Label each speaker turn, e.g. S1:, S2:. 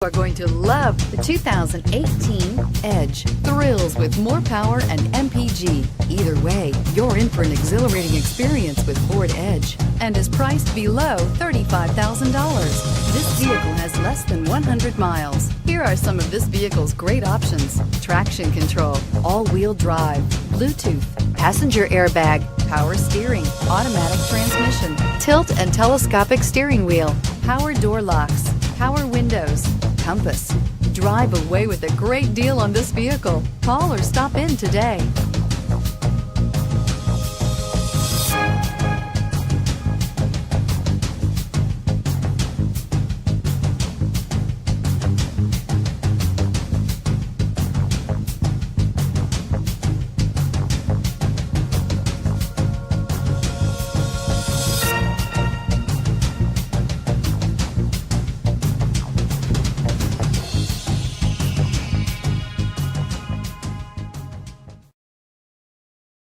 S1: Are going to love the 2018 Edge. Thrills with more power and MPG. Either way, you're in for an exhilarating experience with Ford Edge and is priced below $35,000. This vehicle has less than 100 miles. Here are some of this vehicle's great options: traction control, all-wheel drive, Bluetooth, passenger airbag, power steering, automatic transmission, tilt and telescopic steering wheel, power door locks, power windows, compass. Drive away with a great deal on this vehicle. Call or stop in today.